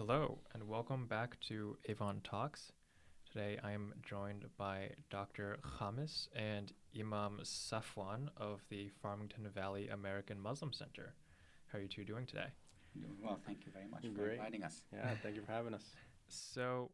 Hello, and welcome back to Avon Talks. Today I am joined by Dr. Khamis and Imam Safwan of the Farmington Valley American Muslim Center. How are you two doing today? Doing well, thank you very much for Great. inviting us. Yeah, thank you for having us. So,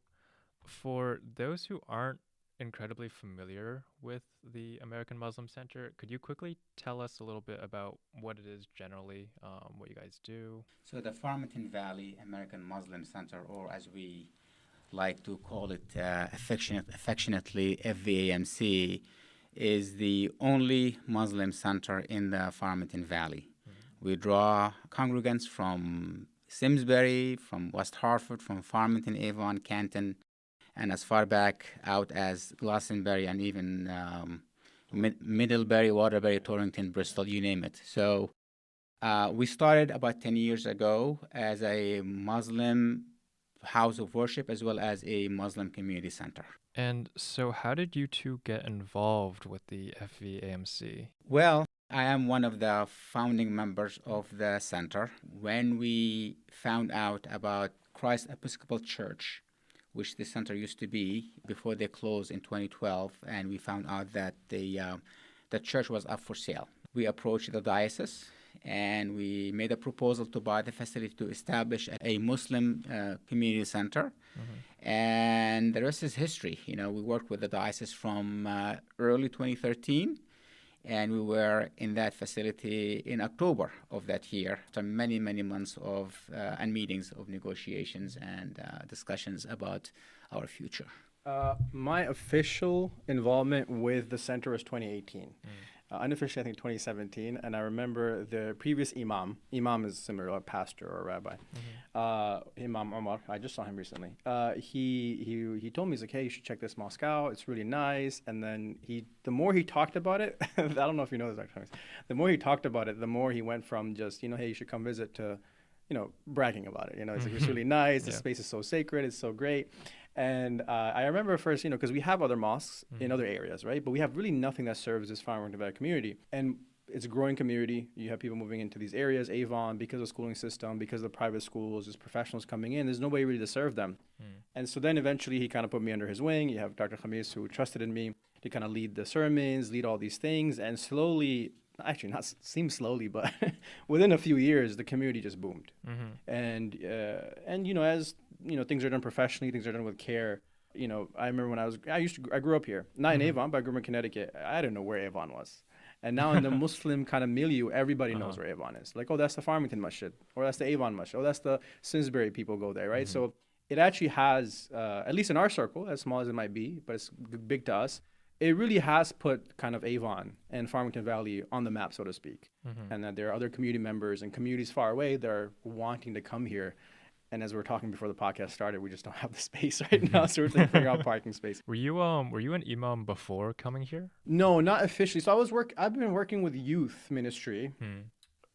for those who aren't incredibly familiar with the American Muslim Center, could you quickly tell us a little bit about what it is generally, what you guys do? So, the Farmington Valley American Muslim Center, or as we like to call it affectionately FVAMC, is the only Muslim center in the Farmington Valley. We draw congregants from Simsbury, from West Hartford, from Farmington, Avon, Canton, and as far back out as Glastonbury and even Middlebury, Waterbury, Torrington, Bristol, you name it. So we started about 10 years ago as a Muslim house of worship as well as a Muslim community center. And so, how did you two get involved with the FVAMC? Well, I am one of the founding members of the center. When we found out about Christ Episcopal Church, which the center used to be before they closed in 2012, and we found out that the church was up for sale. We approached the diocese and we made a proposal to buy the facility to establish a Muslim community center. And the rest is history. You know, we worked with the diocese from early 2013, and we were in that facility in October of that year after many, many months of and meetings of negotiations and discussions about our future. My official involvement with the center was 2018. Unofficially, I think 2017. And I remember the previous Imam. Imam is similar, a pastor or a rabbi. Imam Omar. I just saw him recently. He told me, he's like, hey, you should check this mosque out. It's really nice. And then the more he talked about it, I don't know if you know this, actually. The more he talked about it, the more he went from just, hey, you should come visit to, bragging about it. It's like, it's really nice. The space is so sacred. It's so great. And I remember first, because we have other mosques in other areas, right? But we have really nothing that serves this Farmington Valley community. And it's a growing community. You have people moving into these areas, Avon, because of the schooling system, because of the private schools, there's professionals coming in. There's nobody really to serve them. And so then eventually he kind of put me under his wing. You have Dr. Khamis, who trusted in me to kind of lead the sermons, lead all these things. And slowly, actually not seem slowly, but within a few years, the community just boomed. And as things are done professionally, things are done with care. I remember when I grew up here, not in Avon, but I grew up in Connecticut. I didn't know where Avon was. And now in the Muslim kind of milieu, everybody knows where Avon is. Like, oh, that's the Farmington Masjid, or that's the Avon Masjid, oh, that's the Simsbury people go there, right? So it actually has, at least in our circle, as small as it might be, but it's big to us, it really has put kind of Avon and Farmington Valley on the map, so to speak. And that there are other community members and communities far away that are wanting to come here. And as we were talking before the podcast started, we just don't have the space right now, so we're trying to figure out parking space. Were you an imam before coming here? No, not officially. So I've been working with youth ministry.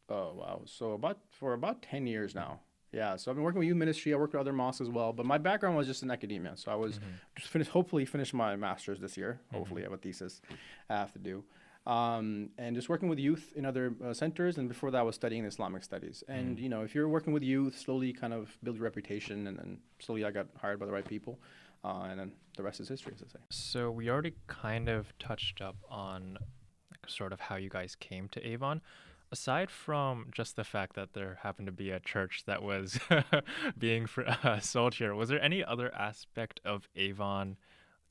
Oh wow! So for about 10 years now. Yeah, so I've been working with youth ministry. I worked with other mosques as well, but my background was just in academia. So I was hopefully finish my master's this year. Hopefully, I have a thesis I have to do. And just working with youth in other centers. And before that, I was studying Islamic studies. And, if you're working with youth, slowly kind of build your reputation. And then slowly I got hired by the right people. And then the rest is history, as I say. So we already kind of touched up on sort of how you guys came to Avon. Aside from just the fact that there happened to be a church that was being sold here, was there any other aspect of Avon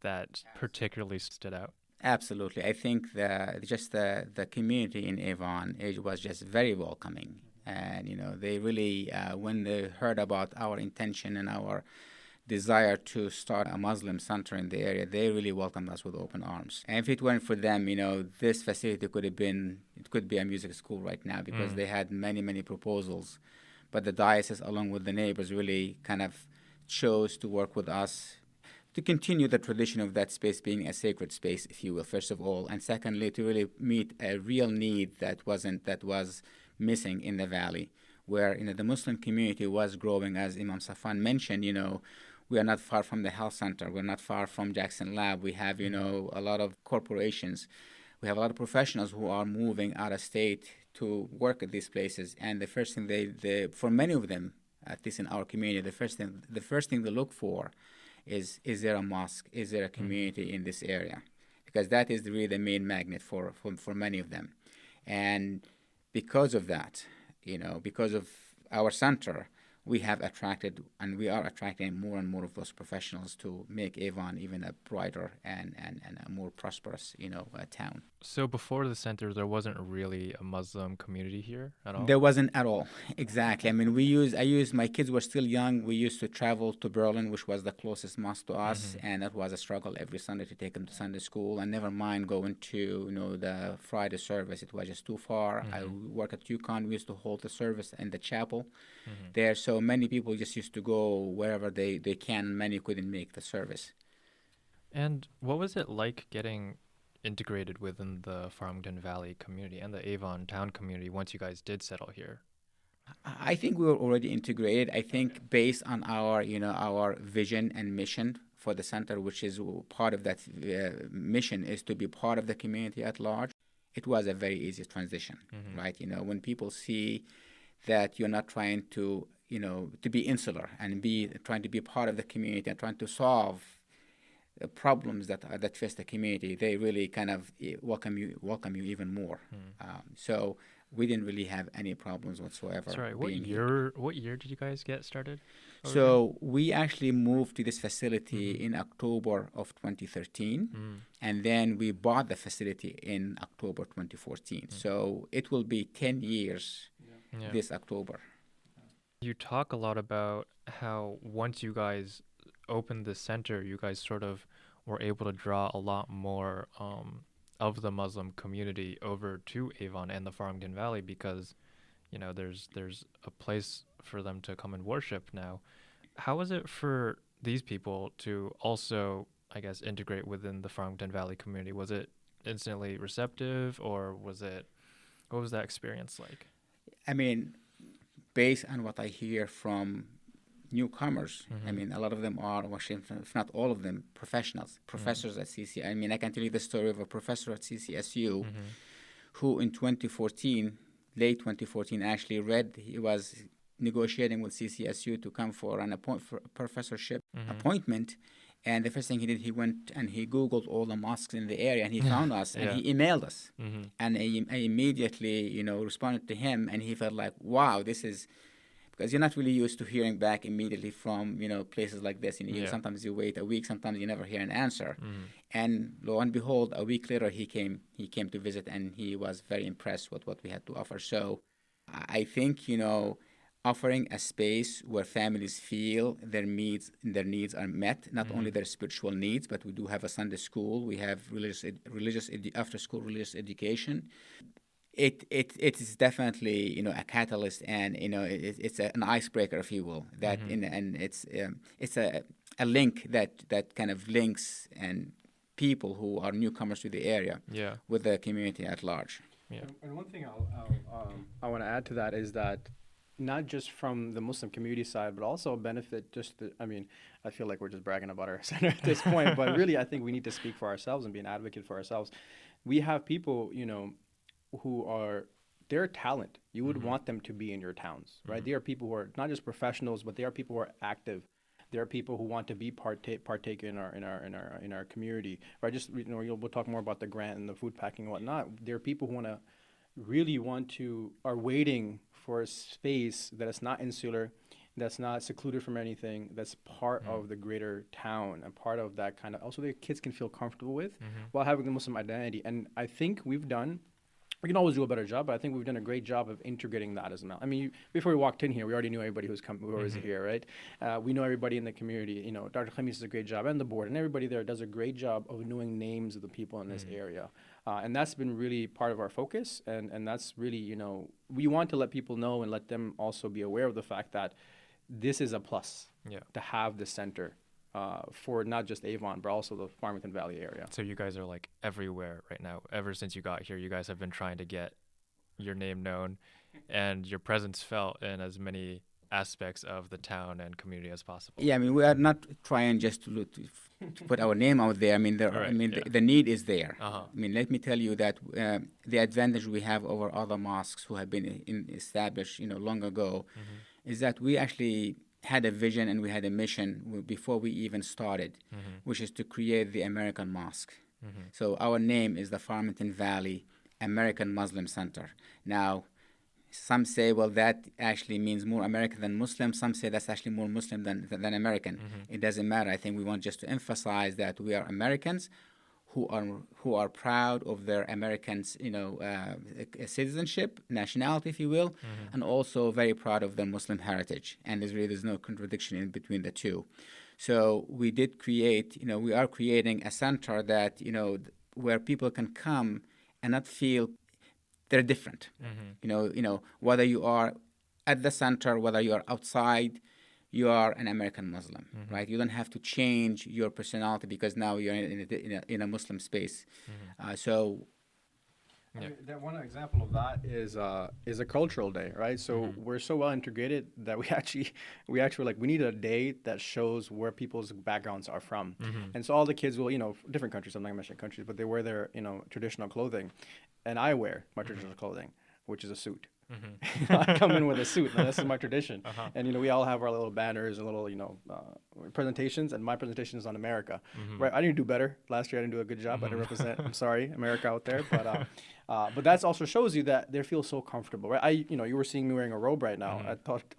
that particularly stood out? Absolutely. I think the community in Avon, it was just very welcoming. And, they really, when they heard about our intention and our desire to start a Muslim center in the area, they really welcomed us with open arms. And if it weren't for them, this facility could be a music school right now because they had many, many proposals. But the diocese, along with the neighbors, really kind of chose to work with us to continue the tradition of that space being a sacred space, if you will, first of all, and secondly, to really meet a real need that was missing in the valley, where the Muslim community was growing, as Imam Safwan mentioned. We are not far from the health center. We're not far from Jackson Lab. We have a lot of corporations. We have a lot of professionals who are moving out of state to work at these places, and the first thing for many of them, at least in our community, the first thing they look for is there a mosque? Is there a community in this area? Because that is really the main magnet for many of them. And because of that, because of our center, we have attracted and we are attracting more and more of those professionals to make Avon even a brighter and a more prosperous, town. So before the center, there wasn't really a Muslim community here at all? There wasn't at all. Exactly. I mean, my kids were still young. We used to travel to Berlin, which was the closest mosque to us. And that was a struggle every Sunday to take them to Sunday school. And never mind going to, the Friday service. It was just too far. I work at UConn. We used to hold the service in the chapel there. So many people just used to go wherever they can. Many couldn't make the service. And what was it like getting integrated within the Farmington Valley community and the Avon town community once you guys did settle here? I think we were already integrated. I think based on our, our vision and mission for the center, which is part of that mission is to be part of the community at large, it was a very easy transition, right? When people see that you're not trying to, to be insular and trying to be part of the community and trying to solve problems that face the community, they really kind of welcome you even more. So we didn't really have any problems whatsoever. Sorry, what year did you guys get started? So we actually moved to this facility in October of 2013, and then we bought the facility in October 2014. So it will be 10 years this October. You talk a lot about how once you guys opened the center, you guys sort of were able to draw a lot more of the Muslim community over to Avon and the Farmington Valley because, there's a place for them to come and worship now. How was it for these people to also, I guess, integrate within the Farmington Valley community? Was it instantly receptive, or what was that experience like? I mean, based on what I hear from newcomers, I mean, a lot of them are, if not all of them, professors at CC. I mean, I can tell you the story of a professor at CCSU who in late 2014, actually he was negotiating with CCSU to come for an professorship appointment. And the first thing he did, he went and he Googled all the mosques in the area, and he found us, and he emailed us. And I immediately, responded to him, and he felt like, wow, this is, because you're not really used to hearing back immediately from, places like this. Sometimes you wait a week, sometimes you never hear an answer. And lo and behold, a week later, he came to visit, and he was very impressed with what we had to offer. So I think, offering a space where families feel their needs are met, not only their spiritual needs, but we do have a Sunday school. We have after-school religious education. It is definitely a catalyst, and it's an icebreaker, if you will. That and it's a link that kind of links and people who are newcomers to the area with the community at large. Yeah. And one thing I want to add to that is that not just from the Muslim community side, but also benefit I feel like we're just bragging about our center at this point, but really I think we need to speak for ourselves and be an advocate for ourselves. We have people, who are, they're talent. You would want them to be in your towns, right? They are people who are not just professionals, but they are people who are active. There are people who want to be partake in our community, right? Just we'll talk more about the grant and the food packing and whatnot. There are people who are waiting for a space that is not insular, that's not secluded from anything, that's part of the greater town and part of that kind of, also their kids can feel comfortable with while having the Muslim identity. And I think we can always do a better job, but I think we've done a great job of integrating that as well. I mean, before we walked in here, we already knew everybody who was here, right? We know everybody in the community. Dr. Khamis does a great job, and the board, and everybody there does a great job of knowing names of the people in this area. And that's been really part of our focus, and that's really, we want to let people know and let them also be aware of the fact that this is a plus to have the center for not just Avon, but also the Farmington Valley area. So you guys are like everywhere right now. Ever since you got here, you guys have been trying to get your name known and your presence felt in as many aspects of the town and community as possible. Yeah, I mean, we are not trying just to put our name out there. I mean, the need is there. I mean, let me tell you that the advantage we have over other mosques who have been established, long ago, is that we actually had a vision and we had a mission before we even started, which is to create the American Mosque. So our name is the Farmington Valley American Muslim Center. Now, some say, well, that actually means more American than Muslim. Some say that's actually more Muslim than American. It doesn't matter. I think we want just to emphasize that we are Americans who are proud of their American, citizenship, nationality, if you will, and also very proud of their Muslim heritage. And there's no contradiction in between the two. So we did create, we are creating a center that, where people can come and not feel they're different. Whether you are at the center, whether you are outside, you are an American Muslim, right? You don't have to change your personality because now you're in a Muslim space. I mean, that one example of that is a cultural day, right? So we're so well integrated that we actually like we need a day that shows where people's backgrounds are from, and so all the kids will, different countries. I'm not gonna mention countries, but they wear their traditional clothing, and I wear my traditional clothing, which is a suit. I come in with a suit, and this is my tradition. And we all have our little banners and little presentations, and my presentation is on America. Right? I didn't do better last year. I didn't do a good job. I didn't represent. I'm sorry, America out there, but that also shows you that they feel so comfortable, right? You were seeing me wearing a robe right now.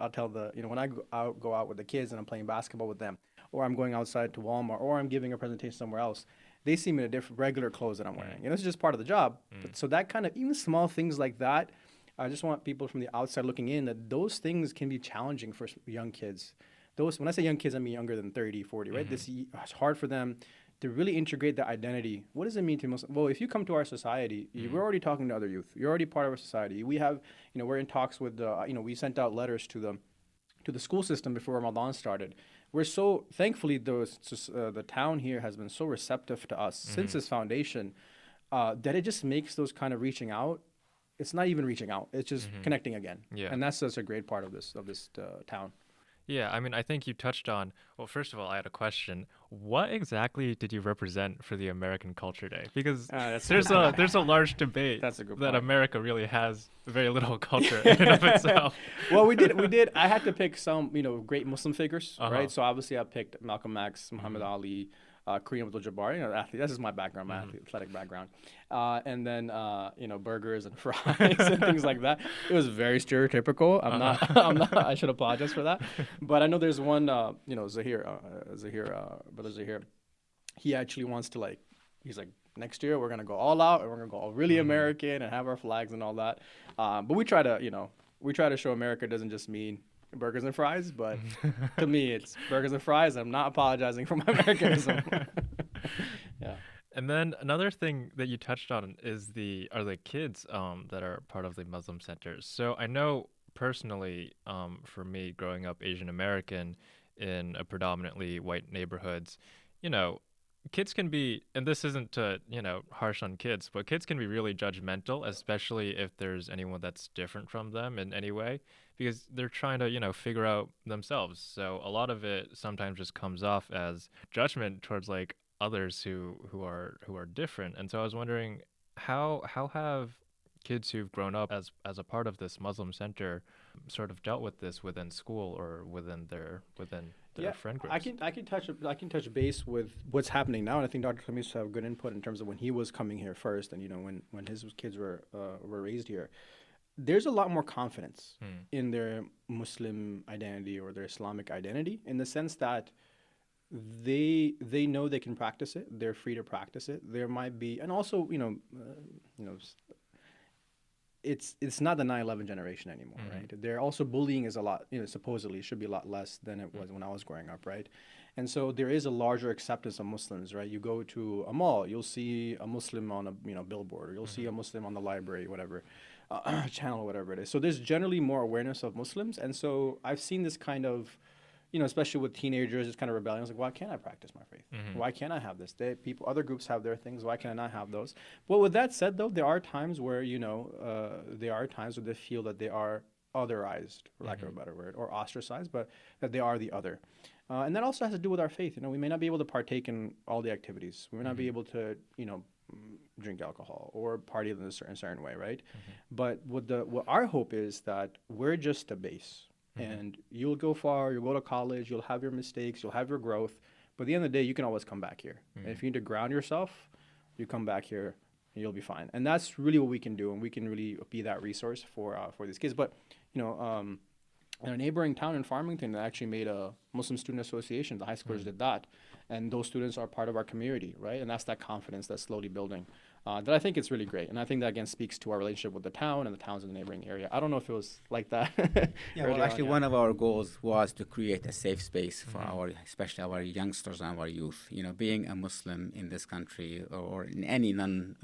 I'll tell when I go out with the kids and I'm playing basketball with them, or I'm going outside to Walmart, or I'm giving a presentation somewhere else. They see me in a different regular clothes that I'm wearing. It's just part of the job. But so that kind of even small things like that. I just want people from the outside looking in that those things can be challenging for young kids. When I say young kids, I mean younger than 30, 40, right? It's hard for them to really integrate the identity. What does it mean to Muslim? Well, if you come to our society, we're already talking to other youth. You're already part of our society. We have, we're in talks with, we sent out letters to the school system before Ramadan started. We're so, thankfully, the town here has been so receptive to us since its foundation that it just makes those kind of reaching out. It's not even reaching out. It's just connecting again. Yeah. And that's such a great part of this town. Yeah, I mean, I think you touched on, well, first of all, I had a question. What exactly did you represent for the American Culture Day? Because there's a large debate that America really has very little culture in and of itself. Well, we did. I had to pick some, great Muslim figures, right? So obviously I picked Malcolm X, Muhammad Ali, Kareem Abdul-Jabbar, athlete. This is my background, my athletic background. And then, burgers and fries and things like that. It was very stereotypical. I'm not, I should apologize for that. But I know there's one, Zahir, brother Zahir, he actually wants to he's like, next year we're going to go all out and we're going to go all really American and have our flags and all that. But we try to show America doesn't just mean burgers and fries, but to me it's burgers and fries. I'm not apologizing for my Americanism. Yeah. And then another thing that you touched on are the kids that are part of the Muslim centers. So I know personally, for me growing up Asian American in a predominantly white neighborhoods, kids can be, and this isn't to, harsh on kids, but kids can be really judgmental, especially if there's anyone that's different from them in any way, because they're trying to, figure out themselves. So a lot of it sometimes just comes off as judgment towards others who are different. And so I was wondering, how have kids who've grown up as a part of this Muslim center sort of dealt with this within school or within their friend groups? I can touch base with what's happening now, and I think Dr. Khamis have good input in terms of when he was coming here first, and when his kids were raised here. There's a lot more confidence in their Muslim identity or their Islamic identity, in the sense that they know they can practice it. They're free to practice it. There might be, and also it's not the 9/11 generation anymore, right? They're also, bullying is a lot, supposedly should be a lot less than it was when I was growing up, right? And so there is a larger acceptance of Muslims, right? You go to a mall, you'll see a Muslim on a billboard, or you'll see a Muslim on the library, whatever, channel, whatever it is. So there's generally more awareness of Muslims, and so I've seen this kind of, especially with teenagers, it's kind of rebellion. It's like, why can't I practice my faith? Why can't I have this? Other groups have their things. Why can I not have those? Well, with that said, though, there are times where, they feel that they are otherized, for lack of a better word, or ostracized, but that they are the other. And that also has to do with our faith. We may not be able to partake in all the activities. We may not be able to, drink alcohol or party in a certain way, right? But what our hope is that we're just a base. And you'll go far, you'll go to college, you'll have your mistakes, you'll have your growth. But at the end of the day, you can always come back here. And if you need to ground yourself, you come back here and you'll be fine. And that's really what we can do. And we can really be that resource for these kids. But, in a neighboring town in Farmington, they actually made a Muslim student association. The high schoolers did that. And those students are part of our community, right? And that's that confidence that's slowly building. That I think it's really great. And I think that, again, speaks to our relationship with the town and the towns in the neighboring area. I don't know if it was like that. Yeah, well, actually, one of our goals was to create a safe space for especially our youngsters and our youth. Being a Muslim in this country or in any in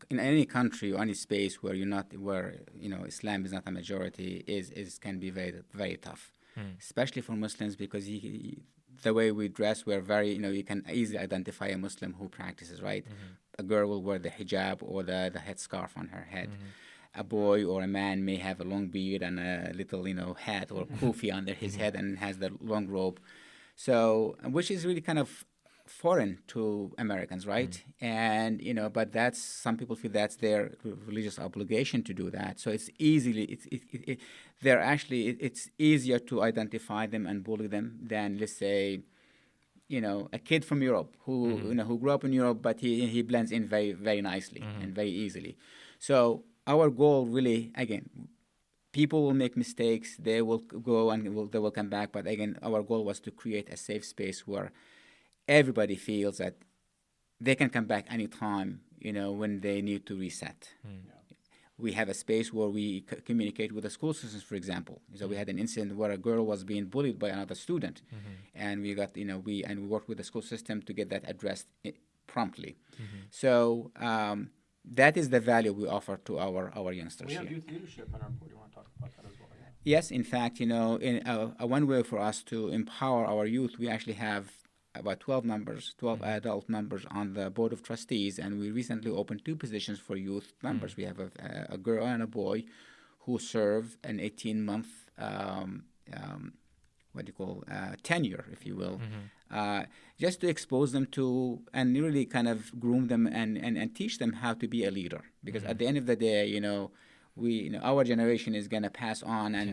any country or any space where Islam is not a majority can be very, very tough, especially for Muslims, because the way we dress, we're very, you can easily identify a Muslim who practices, right? A girl will wear the hijab or the headscarf on her head. A boy or a man may have a long beard and a little, hat or kufi under his head and has the long robe. So, which is really kind of foreign to Americans, right? And, but some people feel that's their religious obligation to do that. So it's it's easier to identify them and bully them than, let's say, a kid from Europe who who grew up in Europe, but he blends in very, very nicely and very easily. So our goal really, again, people will make mistakes, they will go and they will come back. But again, our goal was to create a safe space where everybody feels that they can come back anytime, when they need to reset. We have a space where we communicate with the school systems, for example. So we had an incident where a girl was being bullied by another student, and we got, we worked with the school system to get that addressed promptly. So that is the value we offer to our youngsters. We have youth leadership on our board. You want to talk about that as well? Yeah. Yes, in fact, in one way for us to empower our youth, we actually have about 12 adult members on the board of trustees, and we recently opened 2 positions for youth members. We have a girl and a boy who serve an 18-month tenure, if you will, just to expose them to and really kind of groom them and teach them how to be a leader. Because at the end of the day, our generation is going to pass on, and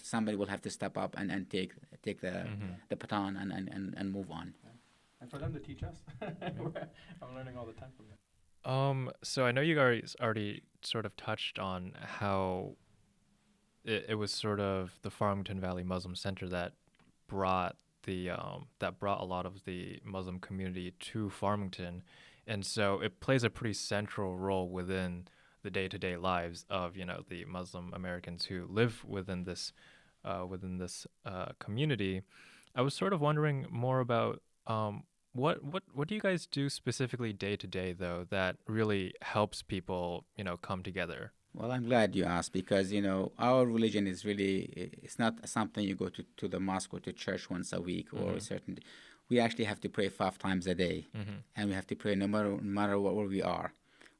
somebody will have to step up and take the baton and move on. Yeah. And for them to teach us, I'm learning all the time from them. So I know you guys already sort of touched on how it was sort of the Farmington Valley Muslim Center that brought a lot of the Muslim community to Farmington, and so it plays a pretty central role within the day-to-day lives of the Muslim Americans who live within this community. I was sort of wondering more about what do you guys do specifically day to day though that really helps people come together? Well, I'm glad you asked, because our religion is it's not something you go to the mosque or to church once a week or a certain. We actually have to pray 5 times a day, and we have to pray no matter where we are.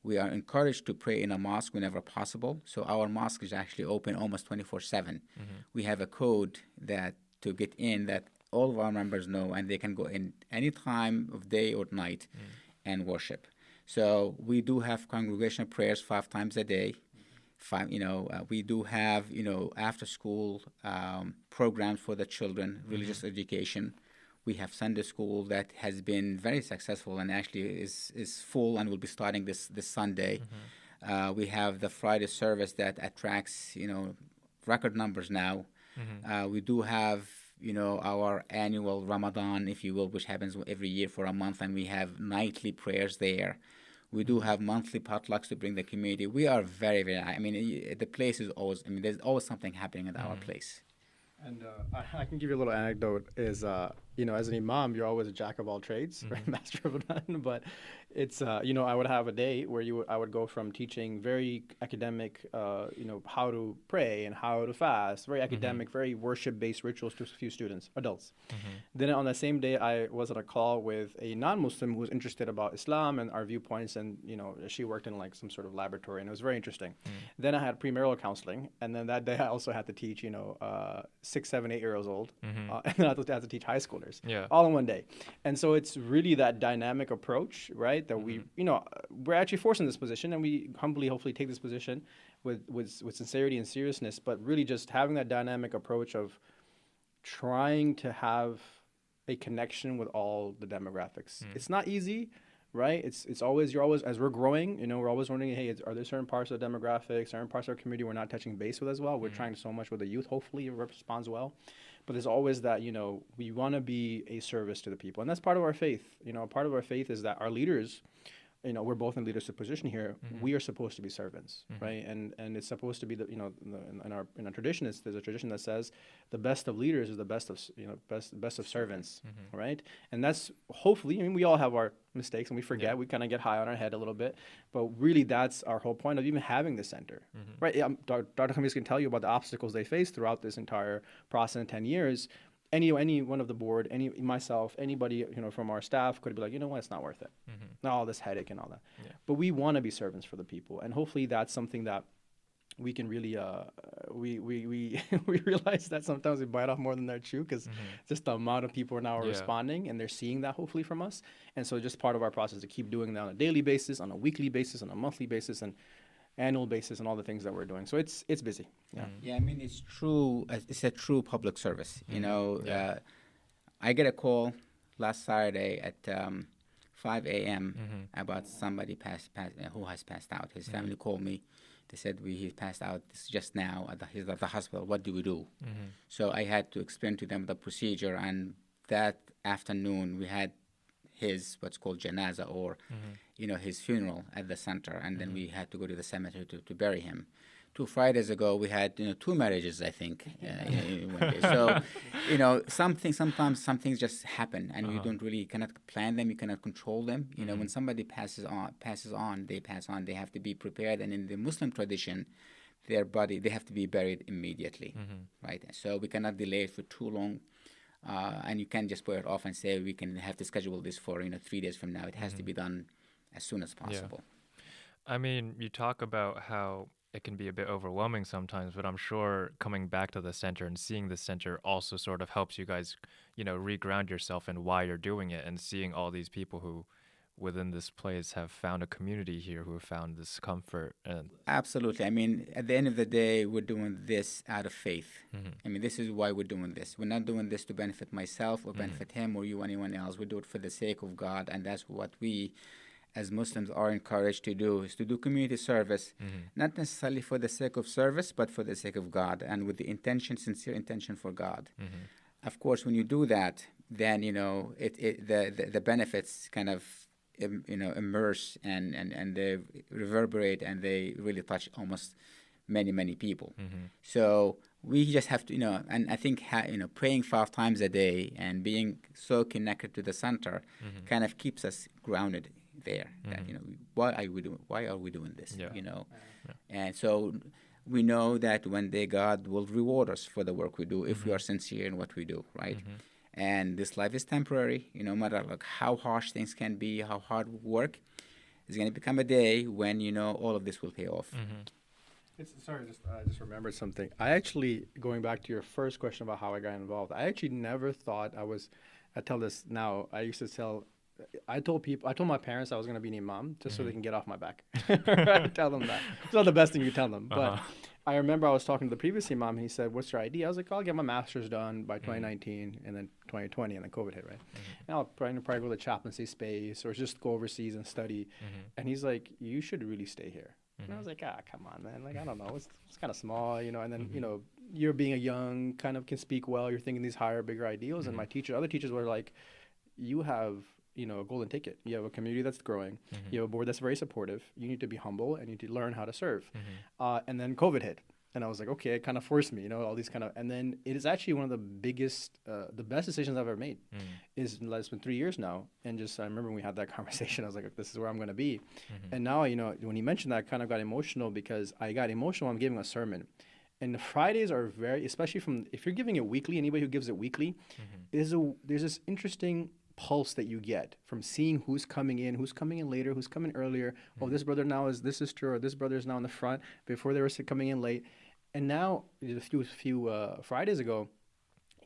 We are encouraged to pray in a mosque whenever possible. So our mosque is actually open almost 24/7. We have a code to get in that all of our members know, and they can go in any time of day or night and worship. So we do have congregational prayers 5 times a day. We do have after school programs for the children, religious education. We have Sunday school that has been very successful and actually is full and will be starting this Sunday. We have the Friday service that attracts record numbers now. We do have our annual Ramadan, if you will, which happens every year for a month, and we have nightly prayers there. We do have monthly potlucks to bring the community. We are very, very. The place is always. There's always something happening at our place. And I can give you a little anecdote. Is as an imam, you're always a jack of all trades, right? Master of none. But it's I would have a day where I would go from teaching very academic, how to pray and how to fast, very academic, very worship-based rituals to a few students, adults. Then on the same day, I was on a call with a non-Muslim who was interested about Islam and our viewpoints, and she worked in like some sort of laboratory, and it was very interesting. Then I had premarital counseling, and then that day I also had to teach 6, 7, 8 years old, and then I had to teach high schoolers, all in one day. And so it's really that dynamic approach, right? That we're actually forced in this position, and we humbly, hopefully, take this position with sincerity and seriousness, but really just having that dynamic approach of trying to have a connection with all the demographics. It's not easy, right? It's always, you're always, as we're growing, we're always wondering, hey, are there certain parts of the demographics, certain parts of our community we're not touching base with as well? We're trying so much with the youth. Hopefully it responds well. But there's always that, we want to be a service to the people. And that's part of our faith. Part of our faith is that our leaders, we're both in leadership position here. We are supposed to be servants, right? And it's supposed to be in our tradition. There's a tradition that says the best of leaders is the best of best of servants, right? And that's hopefully. We all have our mistakes and we forget. Yeah. We kind of get high on our head a little bit, but really that's our whole point of even having the center, right? Dr. Khamis can tell you about the obstacles they faced throughout this entire process in 10 years. Any one of the board, myself, anybody, from our staff could be like, what, it's not worth it. All this headache and all that. Yeah. But we want to be servants for the people. And hopefully that's something that we can really, we realize that sometimes we bite off more than they chew, because just the amount of people now are responding, and they're seeing that hopefully from us. And so just part of our process to keep doing that on a daily basis, on a weekly basis, on a monthly basis, and annual basis, and all the things that we're doing. So it's busy. Yeah. Yeah, it's true. It's a true public service. I get a call last Saturday at 5 a.m. about somebody who has passed out. His family called me. They said he passed out just now he's at the hospital. What do we do? So I had to explain to them the procedure, and that afternoon we had his what's called janaza, or his funeral at the center, and then we had to go to the cemetery to bury him. 2 Fridays ago we had 2 marriages, I think, in one day. So sometimes some things just happen, and you cannot plan them, you cannot control them. When somebody passes on, they have to be prepared, and in the Muslim tradition, they have to be buried immediately, right? So we cannot delay it for too long. And you can't just put it off and say we can have to schedule this for 3 days from now. It has to be done as soon as possible. Yeah. You talk about how it can be a bit overwhelming sometimes, but I'm sure coming back to the center and seeing the center also sort of helps you guys, reground yourself in why you're doing it, and seeing all these people who within this place have found a community here, who have found this comfort. And absolutely. At the end of the day, we're doing this out of faith. This is why we're doing this. We're not doing this to benefit myself or benefit him or you or anyone else. We do it for the sake of God, and that's what we as Muslims are encouraged to do, is to do community service, not necessarily for the sake of service, but for the sake of God, and with the sincere intention for God. Of course, when you do that, then the benefits kind of immerse and they reverberate, and they really touch almost many people. So we just have to and I think praying 5 times a day and being so connected to the center kind of keeps us grounded there. That why are we doing this? And so we know that one day God will reward us for the work we do if we are sincere in what we do, right? And this life is temporary. No matter how harsh things can be, how hard we work, there's going to become a day when all of this will pay off. I just remembered something. I actually, going back to your first question about how I got involved, I actually never thought I tell this now. I told my parents I was going to be an imam just so they can get off my back. I tell them that. It's not the best thing you tell them. But I remember I was talking to the previous imam, and he said, "What's your idea?" I was like, "I'll get my master's done by 2019, and then 2020, and then COVID hit, right? And I'll probably go to the chaplaincy space or just go overseas and study." And he's like, "You should really stay here." And I was like, come on, man. I don't know. It's kind of small, and then, you're being a young, kind of can speak well. You're thinking these higher, bigger ideals. And other teachers were like, you have, a golden ticket. You have a community that's growing. You have a board that's very supportive. You need to be humble, and you need to learn how to serve. And then COVID hit. And I was like, okay, it kind of forced me, all these and then it is actually one of the biggest, the best decisions I've ever made. It's been 3 years now. And I remember when we had that conversation, I was like, this is where I'm going to be. And now, when you mentioned that, I kind of got emotional, because I got emotional when I'm giving a sermon. And the Fridays are especially if you're giving it weekly, anybody who gives it weekly, there's this interesting pulse that you get from seeing who's coming in later, who's coming earlier. Oh, this brother now is this sister, or this brother is now in the front. Before they were coming in late. And now, a few Fridays ago,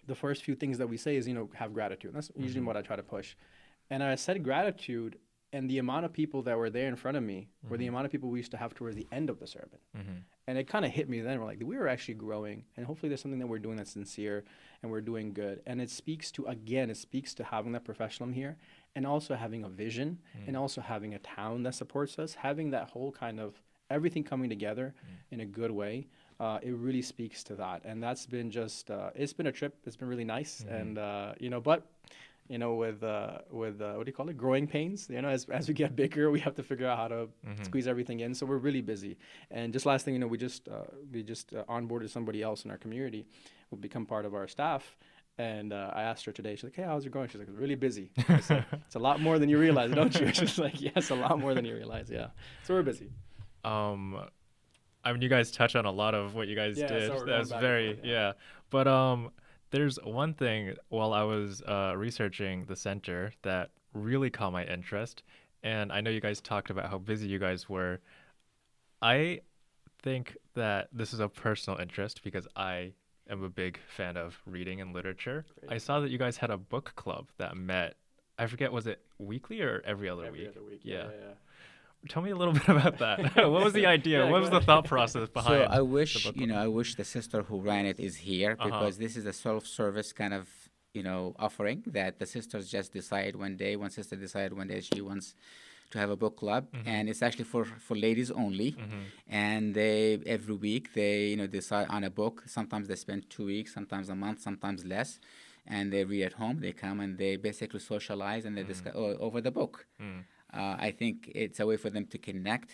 the first few things that we say is, have gratitude. And that's usually what I try to push. And I said gratitude, and the amount of people that were there in front of me were the amount of people we used to have towards the end of the sermon. And it kind of hit me then. We're like, we were actually growing, and hopefully there's something that we're doing that's sincere, and we're doing good. And it speaks to, again, it speaks to having that professionalism here, and also having a vision, and also having a town that supports us, having that whole kind of everything coming together in a good way. It really speaks to that, and that's been just it's been a trip. It's been really nice, and but with what do you call it? Growing pains. As we get bigger, we have to figure out how to squeeze everything in. So we're really busy. And just last thing, we just onboarded somebody else in our community who become part of our staff. And I asked her today. She's like, "Hey, how's it going?" She's like, "Really busy." I said, "It's a lot more than you realize, don't you?" She's like, "Yes, a lot more than you realize." Yeah. So we're busy. I mean, you guys touch on a lot of what you guys did. So That's very, forth, yeah. But there's one thing while I was researching the center that really caught my interest, and I know you guys talked about how busy you guys were. I think that this is a personal interest because I am a big fan of reading and literature. Great. I saw that you guys had a book club that met. I forget, was it weekly or every other Every week? other week. Yeah. Yeah. Tell me a little bit about that. What was the idea? Yeah, What go was the ahead. thought process behind? So I wish, the book club? I wish the sister who ran it is here because this is a self-service kind of, offering that the sisters just decide one day. One sister decided one day she wants to have a book club, and it's actually for ladies only. And they every week they decide on a book. Sometimes they spend 2 weeks, sometimes a month, sometimes less, and they read at home. They come and they basically socialize and they discuss over the book. I think it's a way for them to connect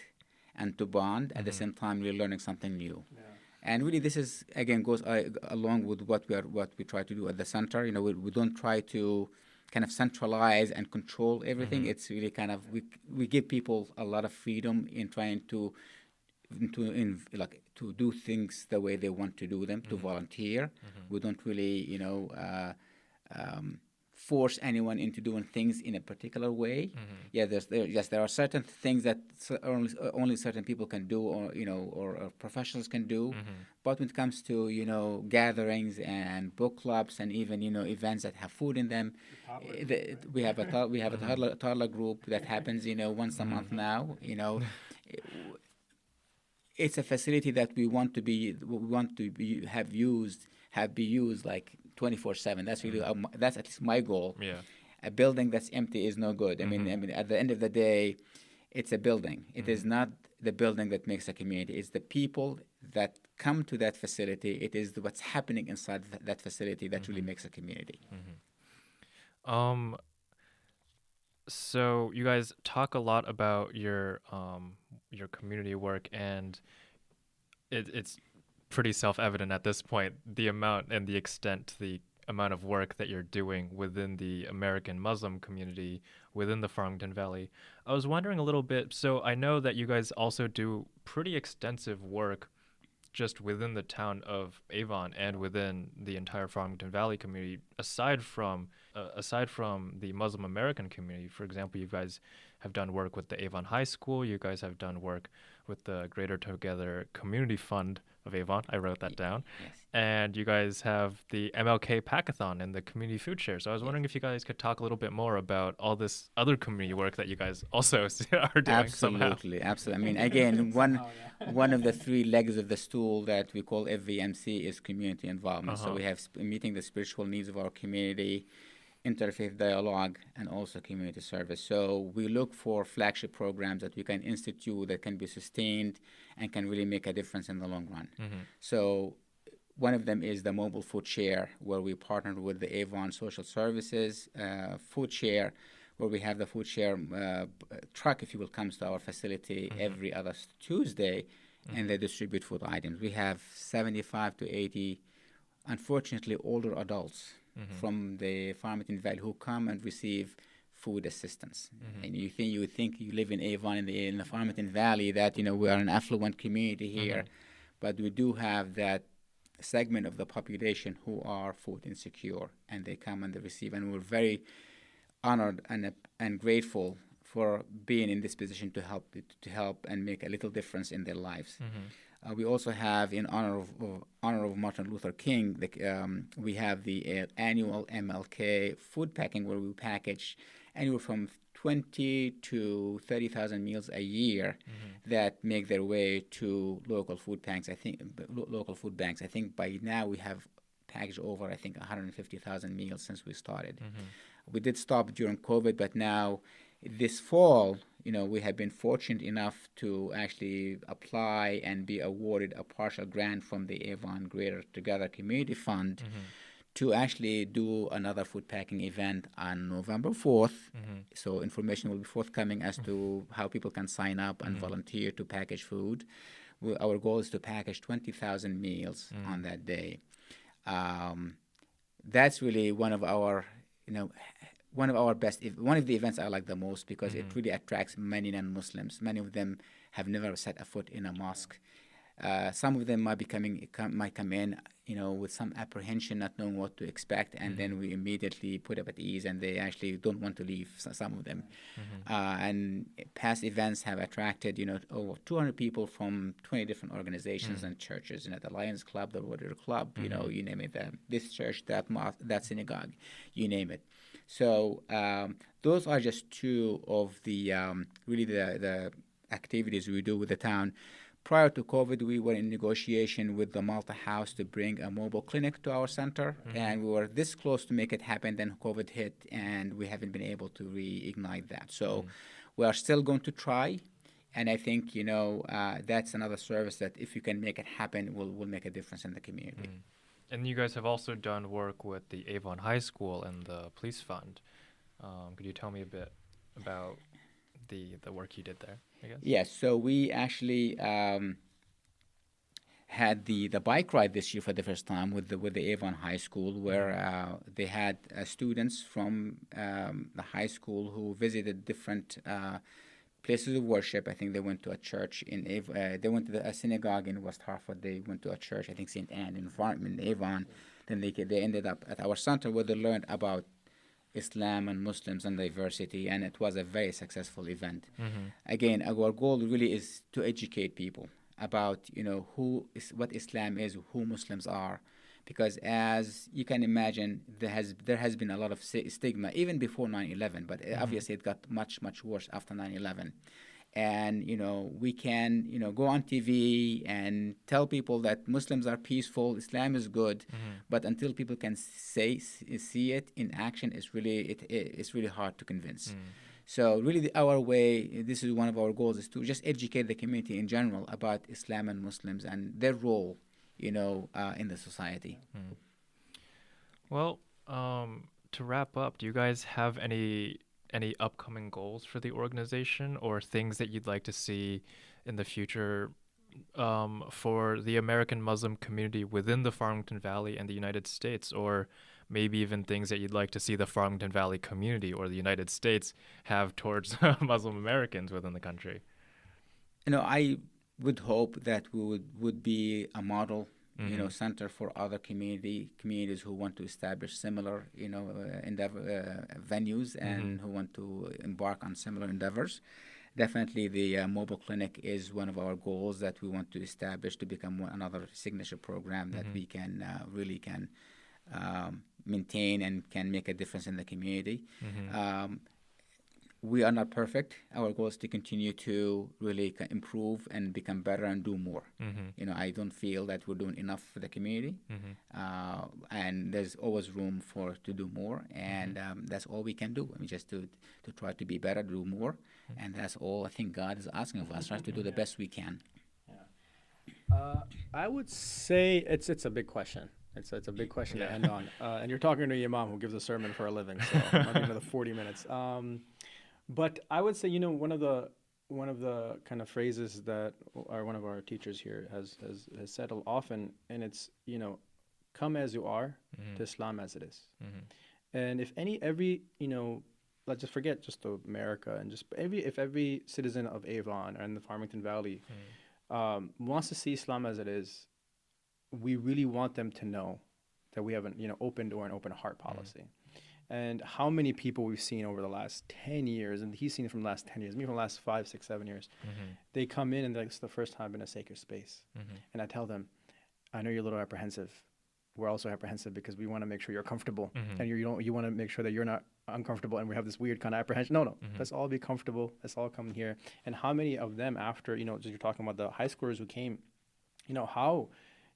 and to bond at the same time really learning something new. Yeah. And really, this is again goes along with what we try to do at the center. We don't try to kind of centralize and control everything. It's really kind of we give people a lot of freedom in trying to do things the way they want to do them, to volunteer. We don't really force anyone into doing things in a particular way. Yeah, there are certain things that only certain people can do, or professionals can do. But when it comes to gatherings and book clubs and even events that have food in them, we have a toddler group that happens once a month now. It's a facility that we want to be have used like 24/7. That's really that's at least my goal. Yeah. A building that's empty is no good. I mean, at the end of the day, it's a building. It is not the building that makes a community. It's the people that come to that facility. It is what's happening inside that facility that really makes a community. So you guys talk a lot about your community work, and it's pretty self-evident at this point the amount and the extent, the amount of work that you're doing within the American Muslim community within the Farmington Valley. I was wondering a little bit, so I know that you guys also do pretty extensive work just within the town of Avon and within the entire Farmington Valley community, aside from the Muslim American community. For example, you guys have done work with the Avon High School. You guys have done work with the Greater Together Community Fund of Avon. I wrote that down. Yes. And you guys have the MLK Packathon and the Community Food Share. So I was wondering if you guys could talk a little bit more about all this other community work that you guys also are doing somehow. Absolutely. I mean, again, one of the three legs of the stool that we call FVMC is community involvement. So we have meeting the spiritual needs of our community, interfaith dialogue, and also community service. So we look for flagship programs that we can institute that can be sustained and can really make a difference in the long run. So one of them is the mobile food share, where we partnered with the Avon Social Services food share, where we have the food share truck, if you will, comes to our facility every other Tuesday, and they distribute food items. We have 75 to 80, unfortunately, older adults from the Farmington Valley who come and receive food assistance. And you would think you live in Avon in the Farmington Valley that we are an affluent community here, but we do have that segment of the population who are food insecure, and they come and they receive, and we're very honored and grateful for being in this position to help and make a little difference in their lives. We also have, in honor of Martin Luther King, we have the annual MLK food packing, where we package anywhere from 20 to 30,000 meals a year that make their way to local food banks. I think local food banks. I think by now we have packaged over 150,000 meals since we started. We did stop during COVID, but now this fall, we have been fortunate enough to actually apply and be awarded a partial grant from the Avon Greater Together Community Fund to actually do another food packing event on November 4th. So information will be forthcoming as to how people can sign up and volunteer to package food. Our goal is to package 20,000 meals on that day. That's really one of the events I like the most, because it really attracts many non-Muslims. Many of them have never set a foot in a mosque. Some of them might come in, with some apprehension, not knowing what to expect, and then we immediately put them at ease, and they actually don't want to leave. Some of them, and past events have attracted, over 200 people from 20 different organizations and churches. The Lions Club, the Rotary Club, you name it. This church, that mosque, that synagogue, you name it. So those are just two of the really the activities we do with the town. Prior to COVID, we were in negotiation with the Malta House to bring a mobile clinic to our center, and we were this close to make it happen. Then COVID hit, and we haven't been able to reignite that. So we are still going to try, and I think that's another service that if you can make it happen, will make a difference in the community. And you guys have also done work with the Avon High School and the Police Fund. Could you tell me a bit about the work you did there, I guess? Yes, so we actually had the bike ride this year for the first time with the Avon High School, where they had students from the high school who visited different places of worship. I think they went to a church in they went to a synagogue in West Hartford. They went to a church, I think St. Anne in Farmington, Avon. Then they ended up at our center, where they learned about Islam and Muslims and diversity, and it was a very successful event. Again, our goal really is to educate people about what Islam is, who Muslims are, because as you can imagine, there has been a lot of stigma even before 9/11, but obviously it got much worse after 9/11. And we can go on TV and tell people that Muslims are peaceful, Islam is good, but until people can see it in action, it's really hard to convince. So really, our way, this is one of our goals, is to just educate the community in general about Islam and Muslims and their role, in the society. Well, to wrap up, do you guys have any upcoming goals for the organization, or things that you'd like to see in the future for the American Muslim community within the Farmington Valley and the United States, or maybe even things that you'd like to see the Farmington Valley community or the United States have towards Muslim Americans within the country? I would hope that we would be a model center for other communities who want to establish similar, venues and who want to embark on similar endeavors. Definitely, the mobile clinic is one of our goals that we want to establish to become another signature program that we can really maintain and can make a difference in the community. We are not perfect. Our goal is to continue to really improve and become better and do more. I don't feel that we're doing enough for the community, and there's always room to do more, and that's all we can do. Just to try to be better, do more, and that's all I think God is asking of us, right? To do the best we can. I would say it's a big question. It's a big question to end on. And you're talking to Imam, who gives a sermon for a living, so might be another 40 minutes. But I would say, one of the kind of phrases that one of our teachers here has said often, and it's, come as you are to Islam as it is. And if every let's just forget just America, and just if every citizen of Avon and the Farmington Valley wants to see Islam as it is, we really want them to know that we have an open door and open heart policy. And how many people we've seen over the last 10 years, and he's seen it from the last 10 years, maybe from the last 5, 6, 7 years, they come in and they're like, this is the first time I've been in a sacred space. And I tell them, I know you're a little apprehensive, we're also apprehensive because we want to make sure you're comfortable, Mhm. and you want to make sure that you're not uncomfortable, and we have this weird kind of apprehension. No, Mhm. let's all be comfortable. Let's all come here. And how many of them, after just you're talking about the high schoolers who came, how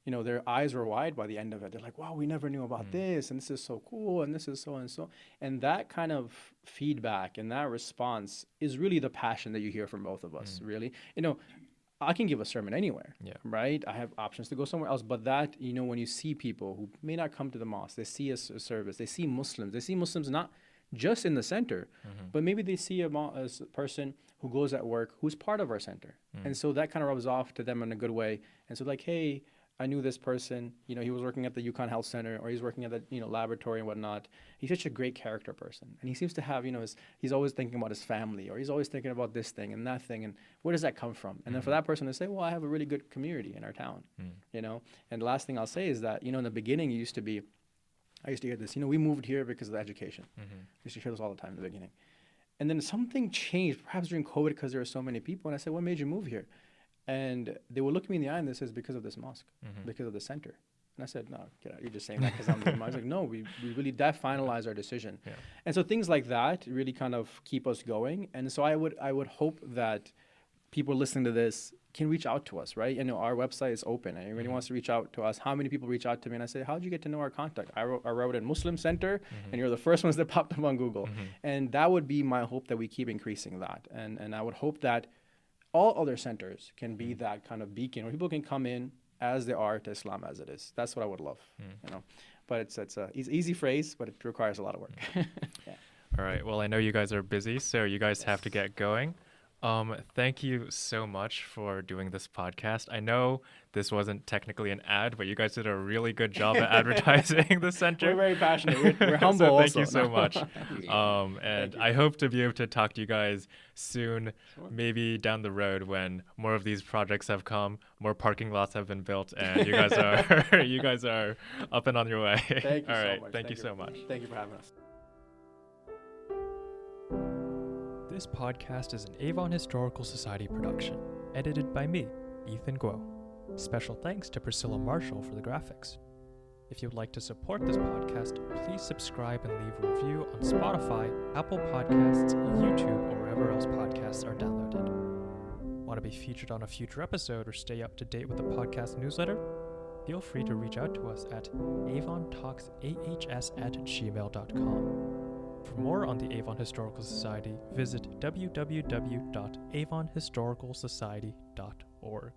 their eyes were wide by the end of it. They're like, wow, we never knew about this, and this is so cool, and this is so and so. And that kind of feedback and that response is really the passion that you hear from both of us, really. I can give a sermon anywhere, right? I have options to go somewhere else. But that, when you see people who may not come to the mosque, they see a service, they see Muslims not just in the center, but maybe they see a person who goes at work who's part of our center. And so that kind of rubs off to them in a good way. And so like, hey, I knew this person, he was working at the Yukon Health Center, or he's working at the, laboratory and whatnot. He's such a great character person. And he seems to have, he's always thinking about his family, or he's always thinking about this thing and that thing. And where does that come from? And then for that person to say, well, I have a really good community in our town, And the last thing I'll say is that, in the beginning, I used to hear this, we moved here because of the education. I used to hear this all the time in the beginning. And then something changed, perhaps during COVID, because there were so many people. And I said, what made you move here? And they would look me in the eye and they says, because of this mosque, because of the center. And I said, no, get out. You're just saying that because I'm the imam. I was like, no, we really finalized our decision. Yeah. And so things like that really kind of keep us going. And so I would hope that people listening to this can reach out to us, right? Our website is open. Anybody wants to reach out to us. How many people reach out to me? And I say, how did you get to know our contact? I wrote in Muslim Center, and you're the first ones that popped up on Google. And that would be my hope, that we keep increasing that. And I would hope that all other centers can be that kind of beacon where people can come in as they are to Islam as it is. That's what I would love, But it's a easy phrase, but it requires a lot of work. Yeah. All right. Well, I know you guys are busy, so you guys have to get going. Thank you so much for doing this podcast. I know this wasn't technically an ad, but you guys did a really good job at advertising the center. We're very passionate. We're humble. So thank also. you so much. And I hope to be able to talk to you guys soon, maybe down the road when more of these projects have come, more parking lots have been built, and you guys are up and on your way. Thank you All so right. much. Thank you so much. Thank you for having us. This podcast is an Avon Historical Society production, edited by me, Ethan Guo. Special thanks to Priscilla Marshall for the graphics. If you'd like to support this podcast, please subscribe and leave a review on Spotify, Apple Podcasts, YouTube, or wherever else podcasts are downloaded. Want to be featured on a future episode or stay up to date with the podcast newsletter? Feel free to reach out to us at avontalksahs@gmail.com. For more on the Avon Historical Society, visit www.avonhistoricalsociety.org.